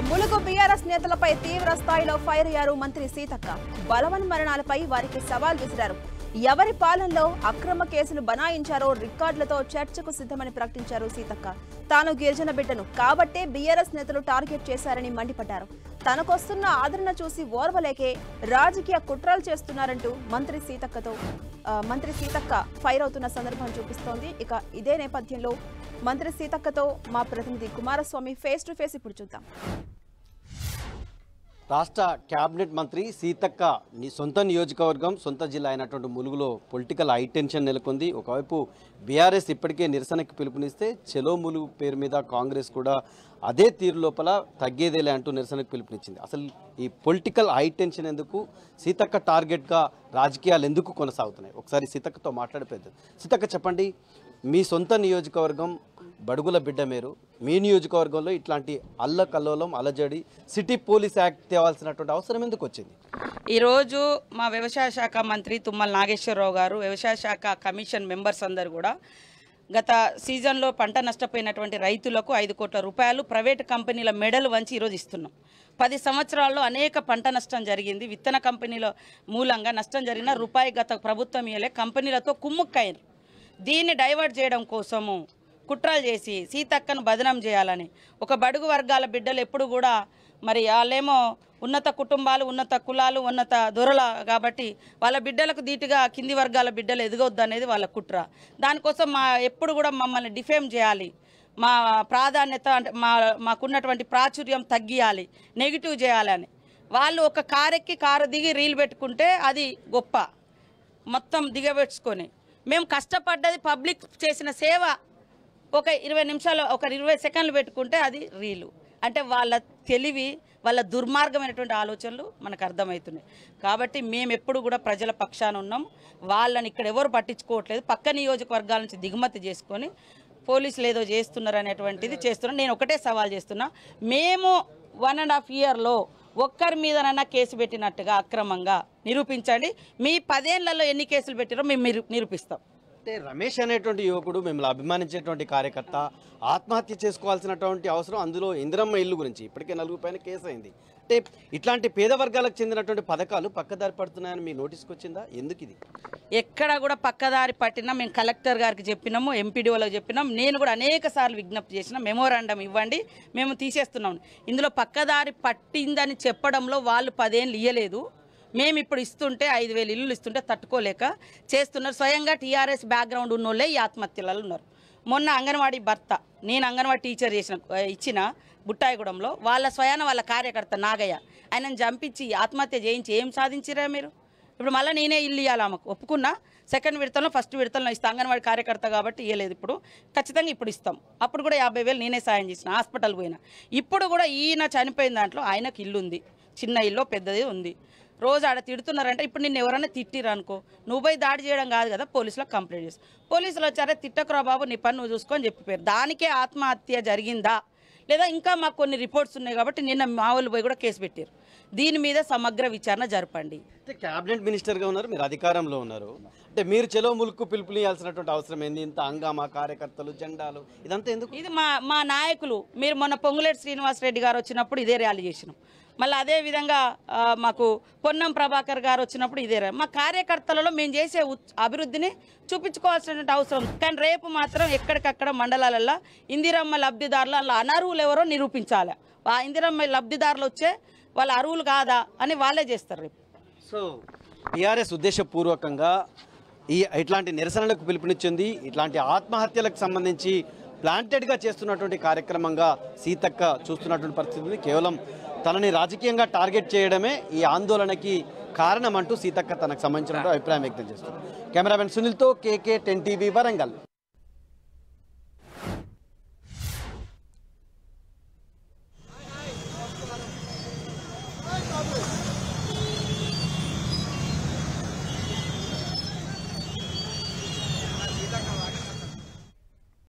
Mulugu BRS నేతలపై తీవ్ర స్థాయిలో ఫైర్ అయ్యారు మంత్రి సీతక్క. బలవన్ మరణాలపై వారికి సవాల్ విసిరారు. ఎవరి పాలనలో అక్రమ కేసులు బనాయించారో రికార్డులతో చర్చకు సిద్ధమని ప్రకటించారు సీతక్క. తాను గిరిజన బిడ్డను కాబట్టే బీఆర్ఎస్ నేతలు టార్గెట్ చేశారని మండిపడ్డారు. తనకొస్తున్న ఆదరణ చూసి ఓర్వలేకే రాజకీయ కుట్రలు చేస్తున్నారంటూ మంత్రి సీతక్క ఫైర్ అవుతున్న సందర్భం చూపిస్తోంది. ఇక ఇదే నేపథ్యంలో మంత్రి సీతక్కతో మా ప్రతినిధి కుమారస్వామి ఫేస్ టు ఫేస్ ఇప్పుడు చూద్దాం. రాష్ట్ర కేబినెట్ మంత్రి సీతక్క సొంత నియోజకవర్గం సొంత జిల్లా అయినటువంటి ములుగులో పొలిటికల్ హైటెన్షన్ నెలకొంది. ఒకవైపు బీఆర్ఎస్ ఇప్పటికే నిరసనకు పిలుపునిస్తే చెలో ములుగు పేరు మీద కాంగ్రెస్ కూడా అదే తీరు లోపల తగ్గేదేలే అంటూ నిరసనకు పిలుపునిచ్చింది. అసలు ఈ పొలిటికల్ హైటెన్షన్ ఎందుకు, సీతక్క టార్గెట్గా రాజకీయాలు ఎందుకు కొనసాగుతున్నాయి? ఒకసారి సీతక్కతో మాట్లాడిపోయింది. సీతక్క చెప్పండి, మీ సొంత నియోజకవర్గం బడుగుల బిడ్డ మీరు, మీ నియోజకవర్గంలో ఇట్లాంటి అల్లకల్లోలం అలజడి సిటీ పోలీస్ యాక్ట్ తేవాల్సినటువంటి అవసరం ఎందుకు వచ్చింది? ఈరోజు మా వ్యవసాయ శాఖ మంత్రి తుమ్మల నాగేశ్వరరావు గారు, వ్యవసాయ శాఖ కమిషన్ మెంబర్స్ అందరూ కూడా గత సీజన్లో పంట నష్టపోయినటువంటి రైతులకు 5 కోట్ల రూపాయలు ప్రైవేటు కంపెనీల మెడలు వంచి ఈరోజు ఇస్తున్నాం. 10 సంవత్సరాల్లో అనేక పంట నష్టం జరిగింది. విత్తన కంపెనీల మూలంగా నష్టం జరిగిన రూపాయి గత ప్రభుత్వం ఇయలే, కంపెనీలతో కుమ్ముక్కయ్యారు. దీన్ని డైవర్ట్ చేయడం కోసము కుట్రలు చేసి సీతక్కను బదనం చేయాలని ఒక బడుగు వర్గాల బిడ్డలు ఎప్పుడు కూడా మరి వాళ్ళేమో ఉన్నత కుటుంబాలు, ఉన్నత కులాలు, ఉన్నత దొరల కాబట్టి వాళ్ళ బిడ్డలకు ధీటుగా కింది వర్గాల బిడ్డలు ఎదగొద్దు అనేది వాళ్ళ కుట్ర. దానికోసం ఎప్పుడు కూడా మమ్మల్ని డిఫేమ్ చేయాలి, మా ప్రాధాన్యత అంటే మాకున్నటువంటి ప్రాచుర్యం తగ్గియాలి, నెగిటివ్ చేయాలని వాళ్ళు ఒక కారెక్కి కారు దిగి రీల్ పెట్టుకుంటే అది గొప్ప, మొత్తం దిగబెట్టుకొని మేము కష్టపడ్డది పబ్లిక్ చేసిన సేవ ఒక 20 నిమిషాలు ఒక 20 సెకండ్లు పెట్టుకుంటే అది రీలు. అంటే వాళ్ళ తెలివి, వాళ్ళ దుర్మార్గమైనటువంటి ఆలోచనలు మనకు అర్థమవుతున్నాయి. కాబట్టి మేము ఎప్పుడు కూడా ప్రజల పక్షాన ఉన్నాం. వాళ్ళని ఇక్కడ ఎవరు పట్టించుకోవట్లేదు. పక్క నియోజకవర్గాల నుంచి దిగుమతి చేసుకొని పోలీసులు ఏదో చేస్తున్నారు అనేటువంటిది చేస్తున్నాం. నేను ఒకటే సవాల్ చేస్తున్నా, మేము 1.5 ఇయర్లో ఒక్కరి మీదనన్నా కేసు పెట్టినట్టుగా అక్రమంగా నిరూపించండి. మీ 10 ఏళ్లలో ఎన్ని కేసులు పెట్టారో మేము నిరూపిస్తాం. అంటే రమేష్ అనేటువంటి యువకుడు, మిమ్మల్ని అభిమానించేటువంటి కార్యకర్త ఆత్మహత్య చేసుకోవాల్సినటువంటి అవసరం, అందులో ఇందిరమ్మ ఇల్లు గురించి ఇప్పటికే 4 పైన కేసు అయింది. అంటే ఇట్లాంటి పేద వర్గాలకు చెందినటువంటి పథకాలు పక్కదారి పడుతున్నాయని మీ నోటీస్కి వచ్చిందా? ఎందుకు ఇది? ఎక్కడ కూడా పక్కదారి పట్టినా మేము కలెక్టర్ గారికి చెప్పినాము, ఎంపీడీఓలకు చెప్పినాం. నేను కూడా అనేక సార్లు విజ్ఞప్తి చేసిన, మెమోరాండం ఇవ్వండి, మేము తీసేస్తున్నాం. ఇందులో పక్కదారి పట్టిందని చెప్పడంలో వాళ్ళు 10 ఏళ్ళు ఇయ్యలేదు. మేము ఇప్పుడు ఇస్తుంటే 5,000 ఇల్లులు ఇస్తుంటే తట్టుకోలేక చేస్తున్నారు. స్వయంగా టీఆర్ఎస్ బ్యాక్గ్రౌండ్ ఉన్నోళ్ళే ఈ ఆత్మహత్యలలో ఉన్నారు. మొన్న అంగన్వాడీ భర్త, నేను అంగన్వాడీ టీచర్ ఇచ్చిన బుట్టాయిగూడెంలో వాళ్ళ స్వయాన వాళ్ళ కార్యకర్త నాగయ్య, ఆయనను చంపించి ఆత్మహత్య చేయించి ఏం సాధించిరా మీరు? ఇప్పుడు మళ్ళీ నేనే ఇల్లు ఇవ్వాలి ఆమెకు, ఒప్పుకున్నా. సెకండ్ విడతలో ఫస్ట్ విడతలో ఇస్తాం. అంగన్వాడీ కార్యకర్త కాబట్టి ఇవ్వలేదు, ఇప్పుడు ఖచ్చితంగా ఇప్పుడు ఇస్తాం. అప్పుడు కూడా 50,000 నేనే సాయం చేసిన, హాస్పిటల్ పోయినా. ఇప్పుడు కూడా ఈయన చనిపోయిన దాంట్లో ఆయనకు ఇల్లు ఉంది, చిన్న ఇల్లు పెద్దది ఉంది. రోజు ఆడ తిడుతున్నారంటే ఇప్పుడు నిన్ను ఎవరైనా తిట్టిరు అనుకో, నువ్వు పోయి దాడి చేయడం కాదు కదా, పోలీసులకు కంప్లైంట్ చేస్తావు. పోలీసులు వచ్చారే, తిట్టకురా బాబు, నీ పని నువ్వు చూసుకొని చెప్పిపోయారు. దానికే ఆత్మహత్య జరిగిందా లేదా ఇంకా మాకు కొన్ని రిపోర్ట్స్ ఉన్నాయి కాబట్టి నిన్న మా వాళ్ళు పోయి కూడా కేసు పెట్టారు. దీని మీద సమగ్ర విచారణ జరపండి. అంటే క్యాబినెట్ మినిస్టర్గా ఉన్నారు, మీరు అధికారంలో ఉన్నారు. అంటే మీరు చెలో ములుకు పిలుపునియాల్సినటువంటి అవసరం ఏంది? ఇంత హంగామా, కార్యకర్తలు, జెండాలు, ఇదంతా ఎందుకు? ఇది మా నాయకులు. మీరు మొన్న పొంగులేటి శ్రీనివాసరెడ్డి గారు వచ్చినప్పుడు ఇదే ర్యాలీ చేసినాం. మళ్ళీ అదేవిధంగా మాకు పొన్నం ప్రభాకర్ గారు వచ్చినప్పుడు ఇదే మా కార్యకర్తలలో మేము చేసే అభివృద్ధిని చూపించుకోవాల్సినటువంటి అవసరం. కానీ రేపు మాత్రం ఎక్కడికక్కడ మండలాలలో ఇందిరమ్మ లబ్ధిదారులు అలా అనర్హులు ఎవరో నిరూపించాలి. ఆ ఇందిరమ్మ లబ్ధిదారులు వచ్చే వాళ్ళ అర్హులు కాదా అని వాళ్ళే చేస్తారు రేపు. సో టీఆర్ఎస్ ఉద్దేశపూర్వకంగా ఇట్లాంటి నిరసనలకు పిలుపునిచ్చింది. ఇట్లాంటి ఆత్మహత్యలకు సంబంధించి ప్లాంటెడ్గా చేస్తున్నటువంటి కార్యక్రమంగా సీతక్క చూస్తున్నటువంటి పరిస్థితి. కేవలం తనని రాజకీయంగా టార్గెట్ చేయడమే ఈ ఆందోళనకి కారణం అంటూ సీతక్క తనకు సంబంధించిన అభిప్రాయం వ్యక్తం చేస్తుంది. కెమెరామెన్ సునీల్తో KK 10 TV వరంగల్.